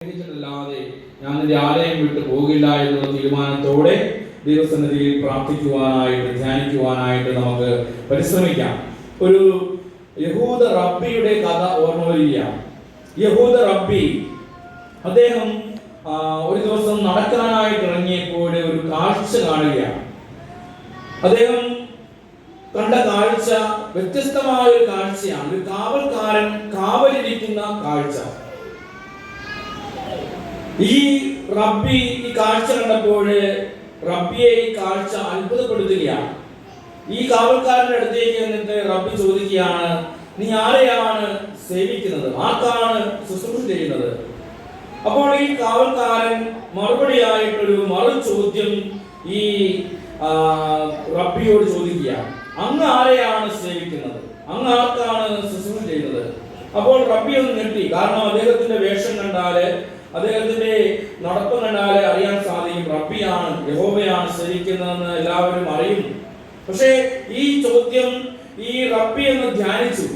ല്ലാതെ ഞാൻ നിന്റെ ആലയം വിട്ടു പോകില്ല എന്നുള്ള തീരുമാനത്തോടെ ദൈവസന്നിധിയിൽ പ്രാർത്ഥിക്കുവാനായിട്ട് ധ്യാനിക്കുവാനായിട്ട് നമുക്ക് പരിശ്രമിക്കാം. ഒരു യഹൂദ റബ്ബിയുടെ കഥ ഓർമ്മ വരികയാണ്. യഹൂദ റബ്ബി അദ്ദേഹം ഒരു ദിവസം നടക്കാനായിട്ട് ഇറങ്ങിയപ്പോൾ ഒരു കാഴ്ച കാണുകയാണ്. അദ്ദേഹം കണ്ട കാഴ്ച വ്യത്യസ്തമായ ഒരു കാഴ്ചയാണ്. ഒരു കാവൽക്കാരൻ കാവലിരിക്കുന്ന കാഴ്ച. ഈ റബ്ബി ഈ കാഴ്ച കണ്ടപ്പോൾ റബ്ബിയെ ഈ കാഴ്ച അത്ഭുതപ്പെടുത്തുകയാണ്. ഈ കാവൽക്കാരന്റെ അടുത്തേക്ക് എന്നിട്ട് റബ്ബി ചോദിക്കുകയാണ്, നീ ആരെയാണ് സേവിക്കുന്നത്, ആർക്കാണ് ശുശ്രൂഷ ചെയ്യുന്നത്? അപ്പോൾ ഈ കാവൽക്കാരൻ മറുപടിയായിട്ടൊരു മറു ചോദ്യം ഈ റബ്ബിയോട് ചോദിക്കുകയാണ്, അങ്ങ് ആരെയാണ് സേവിക്കുന്നത്, അങ്ങ് ആർക്കാണ് ശുശ്രൂഷ ചെയ്യുന്നത്? അപ്പോൾ റബ്ബി ഒന്ന് ഞെട്ടി. കാരണം അദ്ദേഹത്തിന്റെ വേഷം കണ്ടാല്, അദ്ദേഹത്തിന്റെ നടപ്പ് കണ്ടാല് അറിയാൻ സാധിക്കും റബ്ബിയാണ്, യഹോവയാണ് സേവിക്കുന്നതെന്ന് എല്ലാവരും അറിയും. പക്ഷേ ഈ ചോദ്യം ഈ റബ്ബി എന്ന് ധ്യാനിച്ചു,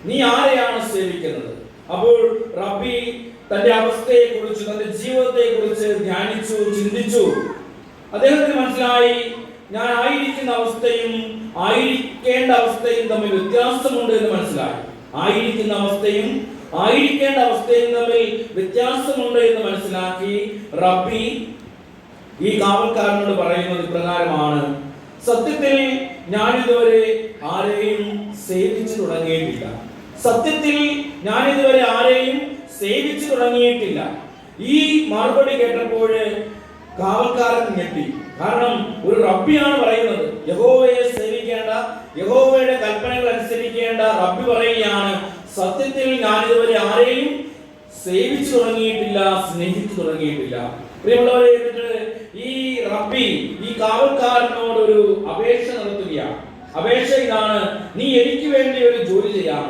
നീ ആരെയാണ് സേവിക്കുന്നത്? അപ്പോൾ റബ്ബി തന്റെ അവസ്ഥയെ കുറിച്ച്, തന്റെ ജീവിതത്തെ കുറിച്ച് ധ്യാനിച്ചു, ചിന്തിച്ചു. അദ്ദേഹത്തിന് മനസ്സിലായി, ഞാൻ ആയിരിക്കുന്ന അവസ്ഥയും ആയിരിക്കേണ്ട അവസ്ഥയും തമ്മിൽ വ്യത്യാസമുണ്ട് എന്ന് മനസ്സിലായി. ആയിരിക്കുന്ന അവസ്ഥയും ആയിരിക്കേണ്ട അവസ്ഥയും തമ്മിൽ വ്യത്യാസമുണ്ട് എന്ന് മനസ്സിലാക്കി റബ്ബി ഈ കാവൽക്കാരനോട് പറയുന്നത് ഇപ്രകാരമാണ്, സത്യത്തിൽ ഞാനിതുവരെ ആരെയും സേവിച്ചു തുടങ്ങിയിട്ടില്ല. സത്യത്തിൽ ഞാനിതുവരെ ആരെയും സേവിച്ചു തുടങ്ങിയിട്ടില്ല. ഈ മറുപടി കേട്ടപ്പോൾ കാവൽക്കാരൻ ഞെട്ടി. കാരണം ഒരു റബ്ബിയാണ് പറയുന്നത്, യഹോവയെ സേവിക്കേണ്ട, യഹോവയുടെ കൽപ്പനകൾ അനുസരിക്കേണ്ട റബ്ബി പറയുകയാണ്, സത്യത്തിൽ ഞാനിതുവരെ ആരെയും സേവിച്ചു തുടങ്ങിയിട്ടില്ല, സ്നേഹിച്ചു തുടങ്ങിയിട്ടില്ല. പ്രിയമുള്ളവരെ, എന്നിട്ട് ഈ റബ്ബി ഈ കാവൽക്കാരനോട് ഒരു അപേക്ഷ നടത്തുകയാണ്. അപേക്ഷ ഇതാണ്, നീ എനിക്ക് വേണ്ടി ഒരു ജോലി ചെയ്യാം.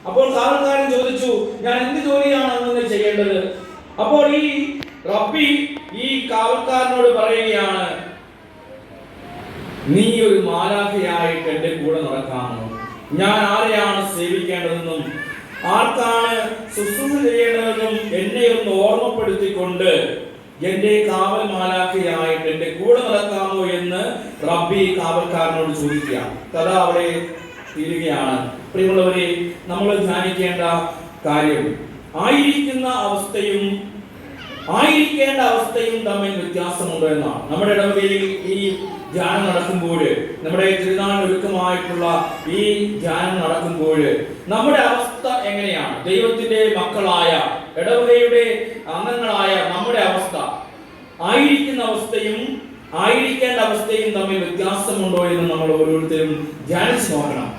അപ്പോൾ കാവൽക്കാരൻ ചോദിച്ചു, ഞാൻ എന്ത് ജോലിയാണ് അങ്ങനെ ചെയ്യേണ്ടത്? അപ്പോൾ ഈ റബ്ബി ഈ കാവൽക്കാരനോട് പറയുകയാണ്, നീ ഒരു മാലാഖയായിട്ട് എന്റെ കൂടെ നടക്കാമോ? ഞാൻ ആരെയാണ് സേവിക്കേണ്ടതെന്നും ആർക്കാണ് ശുശ്രൂഷ ചെയ്യേണ്ടതെന്നും എന്നെ ഒന്ന് ഓർമ്മപ്പെടുത്തിക്കൊണ്ട് എന്റെ കാവൽ മാലാഖയായിട്ട് എന്റെ കൂടെ നടക്കാമോ എന്ന് റബ്ബി കാവൽക്കാരനോട് ചോദിക്കുകയാണ്. കഥ അവിടെ തീരുകയാണ്. പ്രിയമുള്ളവരെ, നമ്മൾ ധ്യാനിക്കേണ്ട കാര്യം ആയിരിക്കുന്ന അവസ്ഥയും ആയിരിക്കേണ്ട അവസ്ഥയും തമ്മിൽ വ്യത്യാസമുണ്ട് എന്നാണ്. നമ്മുടെ ഇടവകയിൽ ഈ ധ്യാനം നടക്കുമ്പോൾ, നമ്മുടെ തിരുനാൾ ഒരുക്കമായിട്ടുള്ള ഈ ധ്യാനം നടക്കുമ്പോൾ നമ്മുടെ അവസ്ഥ എങ്ങനെയാണ്? ദൈവത്തിന്റെ മക്കളായ ഇടവകയുടെ അംഗങ്ങളായ നമ്മുടെ അവസ്ഥ, ആയിരിക്കുന്ന അവസ്ഥയും ആയിരിക്കേണ്ട അവസ്ഥയും തമ്മിൽ വ്യത്യാസമുണ്ടോ എന്ന് നമ്മൾ ഓരോരുത്തരും ധ്യാനിച്ചു നോക്കണം.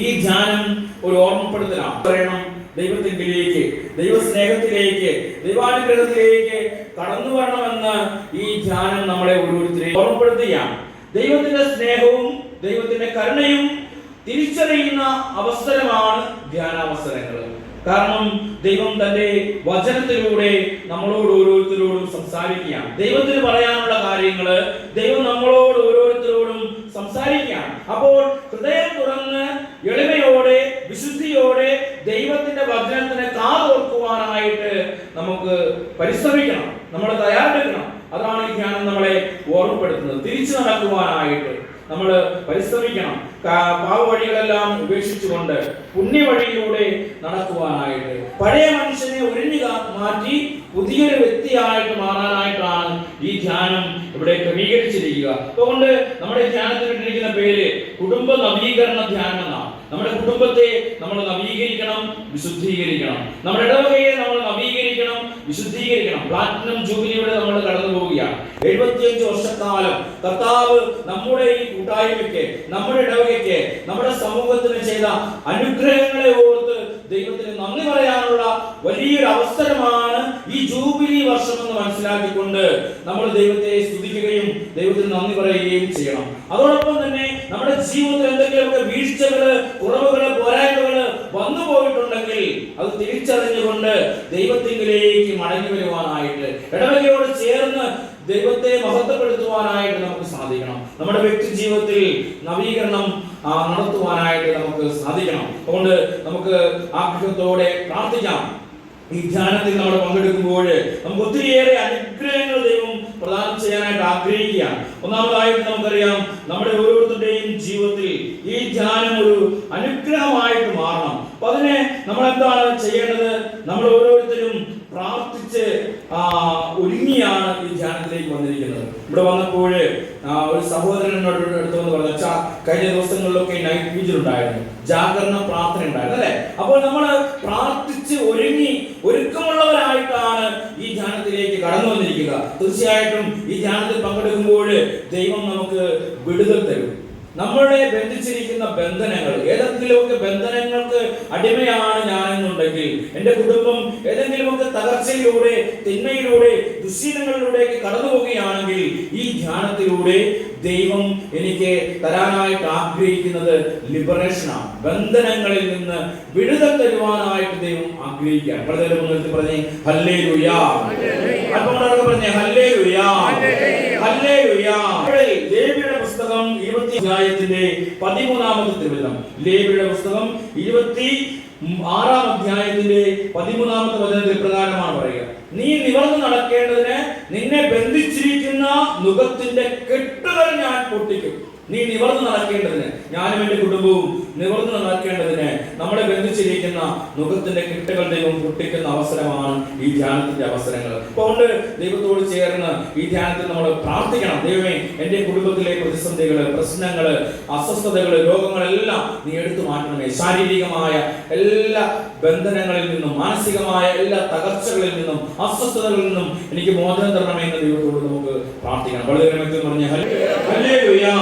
ഈ ധ്യാനം ഒരു ഓർമ്മപ്പെടുത്തലാണ്. പറയണം, ദൈവത്തിലേക്ക്, ദൈവസ്നേഹത്തിലേക്ക്, ദൈവാനുഗ്രഹത്തിലേക്ക് കടന്നു വരണമെന്ന് ഈ ധ്യാനം നമ്മളെ ഓരോരുത്തരെയും ഓർമ്മപ്പെടുത്തുകയാണ്. ദൈവത്തിന്റെ സ്നേഹവും ദൈവത്തിന്റെ കരുണയും തിരിച്ചറിയുന്ന അവസരമാണ് ധ്യാനാവസരങ്ങൾ. കാരണം ദൈവം തന്റെ വചനത്തിലൂടെ നമ്മളോട് ഓരോരുത്തരോടും സംസാരിക്കുകയാണ്. ദൈവത്തിന് പറയാനുള്ള കാര്യങ്ങള് ദൈവം നമ്മളോട് ഓരോരുത്തരോടും സംസാരിക്കുകയാണ്. അപ്പോൾ ഹൃദയം തുറന്ന് എളിമയോടെ വിശുദ്ധിയോടെ ദൈവത്തിന്റെ വചനത്തിന് കാതോർക്കുവാനായിട്ട് നമുക്ക് പരിശ്രമിക്കണം, നമ്മൾ തയ്യാറെടുക്കണം. അതാണ് ഈ ധ്യാനം നമ്മളെ ഓർമ്മപ്പെടുത്തുന്നത്. തിരിച്ചു നടക്കുവാനായിട്ട് നമ്മൾ പരിശ്രമിക്കണം. പാവവഴികളെല്ലാം ഉപേക്ഷിച്ചുകൊണ്ട് പുണ്യവഴിയിലൂടെ നടക്കുവാനായിട്ട്, പഴയ മനുഷ്യനെ ഒഴിഞ്ഞു മാറ്റി പുതിയൊരു വ്യക്തിയായിട്ട് മാറാനായിട്ടാണ് ഈ ധ്യാനം ഇവിടെ ക്രമീകരിച്ചിരിക്കുക. അതുകൊണ്ട് നമ്മുടെ ധ്യാനത്തിന് ഇട്ടിരിക്കുന്ന പേര് കുടുംബ നവീകരണ ധ്യാനം എന്നാണ്. നമ്മുടെ കുടുംബത്തെ നമ്മൾ നവീകരിക്കണം, വിശുദ്ധീകരിക്കണം. നമ്മുടെ ഇടവകയെ നമ്മൾ നവീകരിക്കണം, വിശുദ്ധീകരിക്കണം. പ്ലാറ്റിനം ജൂബിലിയുടെ നമ്മൾ കടന്നു പോവുകയാണ്. 75 വർഷക്കാലം കർത്താവ് നമ്മുടെ ഈ കൂട്ടായ്മയ്ക്ക്, നമ്മുടെ ഇടവകയ്ക്ക്, നമ്മുടെ സമൂഹത്തിന് ചെയ്ത അനുഗ്രഹങ്ങളെ ഓർത്ത് ദൈവത്തിന് നന്ദി പറയാനുള്ള വലിയൊരു അവസരമാണ് ഈ ജൂബിലി വർഷം എന്ന് മനസ്സിലാക്കിക്കൊണ്ട് നമ്മൾ ദൈവത്തെ സ്തുതിക്കുകയും ദൈവത്തിന് നന്ദി പറയുകയും ചെയ്യണം. അതോടൊപ്പം തന്നെ നമ്മുടെ ജീവിതത്തിൽ എന്തെങ്കിലുമൊക്കെ വീഴ്ചകള്, കുറവുകള്, പോരായ്മകള് വന്നു പോയിട്ടുണ്ടെങ്കിൽ അത് തിരിച്ചറിഞ്ഞുകൊണ്ട് ദൈവത്തിലേക്ക് മടങ്ങി വരുവാനായിട്ട്, ഇടവകയോട് ചേർന്ന് ദൈവത്തെ മഹത്വപ്പെടുത്തുവാനായിട്ട് നമുക്ക് സാധിക്കണം. നമ്മുടെ വ്യക്തി ജീവിതത്തിൽ നവീകരണം നടത്തുവാനായിട്ട് നമുക്ക് സാധിക്കണം. അതുകൊണ്ട് നമുക്ക് ആഗ്രഹത്തോടെ പ്രാർത്ഥിക്കാം. ഈ ധ്യാനത്തിൽ നമ്മൾ പങ്കെടുക്കുമ്പോൾ നമുക്ക് ഒത്തിരിയേറെ അനുഗ്രഹങ്ങൾ ദൈവം പ്രദാനം ചെയ്യാനായിട്ട് ആഗ്രഹിക്കുകയാണ്. ഒന്നാമതായിട്ട് നമുക്കറിയാം, നമ്മുടെ ഓരോരുത്തരുടെയും ജീവിതത്തിൽ ഈ ധ്യാനം ഒരു അനുഗ്രഹമായിട്ട് മാറണം. അപ്പൊ അതിനെ നമ്മൾ എന്താണ് ചെയ്യേണ്ടത്? നമ്മൾ ഓരോരുത്തരും പ്രാർത്ഥിച്ച് ഒരുങ്ങിയാണ് ഈ ധ്യാനത്തിലേക്ക് വന്നിരിക്കുന്നത്. ഇവിടെ വന്നപ്പോൾ ഒരു സഹോദരനോട് അടുത്ത് വന്ന് പറഞ്ഞു, കഴിഞ്ഞ ദിവസങ്ങളിലൊക്കെ നൈറ്റ് വിജിൽ ഉണ്ടായിരുന്നു, ജാഗരണ പ്രാർത്ഥന ഉണ്ടായിരുന്നു അല്ലെ. അപ്പോൾ നമ്മൾ പ്രാർത്ഥിച്ച് ഒരുക്കമുള്ളവരായിട്ടാണ് ഈ ധ്യാനത്തിലേക്ക് കടന്നു വന്നിരിക്കുക. തീർച്ചയായിട്ടും ഈ ധ്യാനത്തിൽ പങ്കെടുക്കുമ്പോൾ ദൈവം നമുക്ക് വിടുതൽ തരും. നമ്മളെ ബന്ധിച്ചിരിക്കുന്ന ബന്ധനങ്ങൾ, ഏതെങ്കിലുമൊക്കെ ബന്ധനങ്ങൾക്ക് അടിമയാണ് ഞാനെന്നുണ്ടെങ്കിൽ, എൻ്റെ കുടുംബം ഏതെങ്കിലുമൊക്കെ തകർച്ചയിലൂടെ, തിന്മയിലൂടെ, ദുശ്ശീലങ്ങളിലൂടെയൊക്കെ കടന്നു പോവുകയാണെങ്കിൽ ഈ ധ്യാനത്തിലൂടെ ദൈവം എനിക്ക് തരാനായിട്ട് ആഗ്രഹിക്കുന്നത് ലിബറേഷനാണ്. ബന്ധനങ്ങളിൽ നിന്ന് വിടുതൽ തരുവാനായിട്ട് ദൈവം ആഗ്രഹിക്കുകയാണ്. വളരെ മുന്നിൽ പറഞ്ഞേ ഹല്ലേലൂയാ. അതുകൊണ്ടാണ് പറഞ്ഞേ ഹല്ലേലൂയാ, ഹല്ലേലൂയാ. ലേവ്യരുടെ പുസ്തകം 20 അധ്യായത്തിന്റെ 13-ാമത്തെ തിരുവചനം. ലേവ്യരുടെ പുസ്തകം 26-ാം അധ്യായത്തിന്റെ 13-ാമത്തെ വചനത്തിൽ പ്രകാരമാണ് പറയുക, നീ നിവർന്നു നടക്കേണ്ടതിന് നിന്നെ ബന്ധിച്ചിരിക്കുന്ന നുകത്തിന്റെ കെട്ടുകൾ ഞാൻ പൊട്ടിക്കും. നീ നിവർന്നു നടക്കേണ്ടതിന്, ഞാനും എൻ്റെ കുടുംബവും നിവർന്നു നടക്കേണ്ടതിന് നമ്മളെ ബന്ധിച്ചിരിക്കുന്ന നുകത്തിന്റെ കെട്ടുകൾ ദൈവം പൊട്ടിക്കുന്ന അവസരമാണ് ഈ ധ്യാനത്തിന്റെ അവസരങ്ങൾ. അതുകൊണ്ട് ദൈവത്തോട് ചേർന്ന് ഈ ധ്യാനത്തിൽ നമ്മൾ പ്രാർത്ഥിക്കണം. ദൈവമേ, എൻ്റെ കുടുംബത്തിലെ പ്രതിസന്ധികൾ, പ്രശ്നങ്ങൾ, അസ്വസ്ഥതകൾ, രോഗങ്ങളെല്ലാം നീ എടുത്തു മാറ്റണമേ. ശാരീരികമായ എല്ലാ ബന്ധനങ്ങളിൽ നിന്നും, മാനസികമായ എല്ലാ തകർച്ചകളിൽ നിന്നും, അസ്വസ്ഥതകളിൽ നിന്നും എനിക്ക് മോചനം തരണമേ എന്ന് ദൈവത്തോട് നമുക്ക് പ്രാർത്ഥിക്കണം. വളരെ പറഞ്ഞ ഹല്ലേലൂയാ.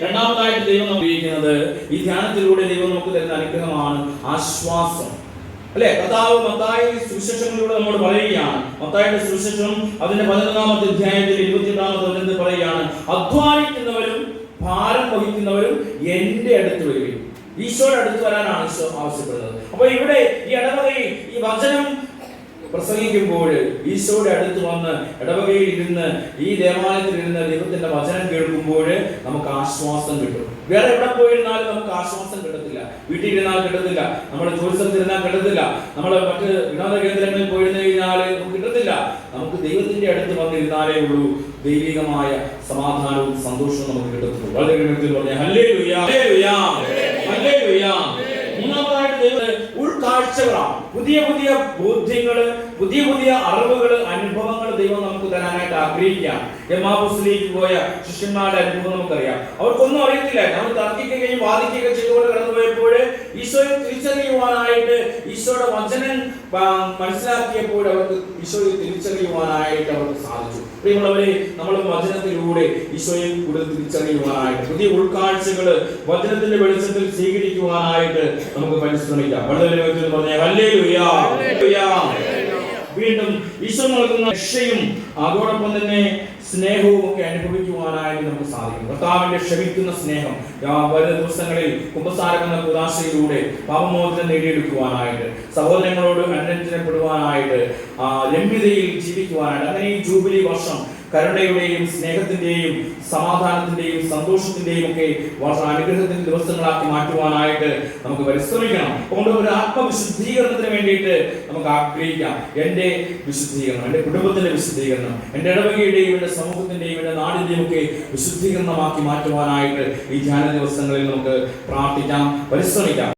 രണ്ടാമതായിട്ട് ദൈവം ഉപയോഗിക്കുന്നത്, ഈ ധ്യാനത്തിലൂടെ ദൈവം നമുക്ക് തരുന്ന അനുഗ്രഹമാണ് ആശ്വാസം അല്ലെ. കർത്താവ് മത്തായി സുവിശേഷങ്ങളിലൂടെ നമ്മോട് പറയുകയാണ്. മത്തായിയുടെ സുവിശേഷം അതിന്റെ 11-ാമത്തെ അധ്യായത്തിൽ 28-ാമത്തെ വചനത്തിൽ പറയുകയാണ്, അധ്വാനിക്കുന്നവരും ഭാരം വഹിക്കുന്നവരും എന്റെ അടുത്ത് വരികയും. ഈശോയുടെ അടുത്ത് വരാനാണ് ഈശോ ആവശ്യപ്പെടുന്നത്. അപ്പൊ ഇവിടെ ഈ ഇടവകയിൽ ഈ വചനം പ്രസംഗിക്കുമ്പോൾ ഈശോയുടെ അടുത്ത് വന്ന് ഇടവകയിൽ ഇരുന്ന്, ഈ ദേവാലയത്തിൽ ഇരുന്ന് ദൈവത്തിന്റെ വചനം കേൾക്കുമ്പോൾ നമുക്ക് ആശ്വാസം കിട്ടും. വേറെ എവിടെ പോയിരുന്നാലും നമുക്ക് ആശ്വാസം കിട്ടത്തില്ല. വീട്ടിൽ ഇരുന്നാൽ കിട്ടത്തില്ല, നമ്മുടെ ജോലി സ്ഥലത്തിരുന്നാൽ കിട്ടത്തില്ല, നമ്മൾ മറ്റ് വിനോദ കേന്ദ്രങ്ങളിൽ പോയിരുന്നു കഴിഞ്ഞാൽ നമുക്ക് കിട്ടത്തില്ല. നമുക്ക് ദൈവത്തിന്റെ അടുത്ത് വന്നിരുന്നാലേ ഉള്ളൂ ദൈവികമായ സമാധാനവും സന്തോഷവും നമുക്ക് കിട്ടത്തുള്ളൂ. വളരെ പറഞ്ഞ ഹല്ലേലൂയാ, ഹല്ലേലൂയാ, ഹല്ലേലൂയാ. മൂന്നാമതായിട്ട് ദൈവം ഉൾക്കാഴ്ചകളാണ്. പുതിയ പുതിയ ബോധ്യങ്ങള്, പുതിയ പുതിയ അറിവുകൾ, അനുഭവങ്ങൾ ദൈവം നമുക്ക് തരാനായിട്ട് ആഗ്രഹിക്കുകയാണ്. എമ്മാവുസിലേക്ക് പോയ ശിഷ്യന്മാരുടെ അനുഭവം നമുക്കറിയാം. അവർക്കൊന്നും അറിയത്തില്ല. നമ്മൾ തർക്കിക്കുകയും വാദിക്കുകയും ചെയ്തുകൊണ്ട് കടന്നു പോയപ്പോൾ ഈശോയെ തിരിച്ചറിയുവാനായിട്ട്, ഈശോയുടെ വചനം മനസ്സിലാക്കിയപ്പോൾ അവർക്ക് ഈശോയെ തിരിച്ചറിയുവാനായിട്ട് അവർക്ക് സാധിച്ചു. പ്രിയമുള്ളവരെ, നമ്മൾ വചനത്തിലൂടെ ഈശോയെ കൂടുതൽ തിരിച്ചറിയുവാനായിട്ട്, പുതിയ ഉൾക്കാഴ്ചകള് വചനത്തിന്റെ വെളിച്ചത്തിൽ സ്വീകരിക്കുവാനായിട്ട് നമുക്ക് പരിശ്രമിക്കാം. വളരെ പറഞ്ഞ ഹല്ലേലൂയാ, ഹല്ലേലൂയാ. വീണ്ടും ഈശോ നൽകുന്ന രക്ഷയും അതോടൊപ്പം തന്നെ സ്നേഹവും ഒക്കെ അനുഭവിക്കുവാനായിട്ട് നമുക്ക് സാധിക്കും. കർത്താവിന്റെ ക്ഷമിക്കുന്ന സ്നേഹം വരുന്ന ദിവസങ്ങളിൽ കുമ്പസാരം എന്ന കുദാശയിലൂടെ പാപമോചനം നേടിയെടുക്കുവാനായിട്ട്, സഹോദരങ്ങളോട് അനുരഞ്ജനപ്പെടുവാനായിട്ട്, രമ്യതയിൽ ജീവിക്കുവാനായിട്ട്, അങ്ങനെ ഈ ജൂബിലി വർഷം കരുണയുടെയും സ്നേഹത്തിന്റെയും സമാധാനത്തിന്റെയും സന്തോഷത്തിന്റെയും ഒക്കെ വളരെ അനുഗ്രഹത്തിന്റെ ദിവസങ്ങളാക്കി മാറ്റുവാനായിട്ട് നമുക്ക് പരിശ്രമിക്കണം. അതുകൊണ്ട് ഒരു ആത്മവിശുദ്ധീകരണത്തിന് വേണ്ടിയിട്ട് നമുക്ക് ആഗ്രഹിക്കാം. എൻ്റെ വിശുദ്ധീകരണം, എൻ്റെ കുടുംബത്തിന്റെ വിശുദ്ധീകരണം, എൻ്റെ ഇടവകയുടെയും എൻ്റെ സമൂഹത്തിന്റെയും എൻ്റെ നാടിന്റെയും ഒക്കെ വിശുദ്ധീകരണമാക്കി മാറ്റുവാനായിട്ട് ഈ ധ്യാന ദിവസങ്ങളിൽ നമുക്ക് പ്രാർത്ഥിക്കാം, പരിശ്രമിക്കാം.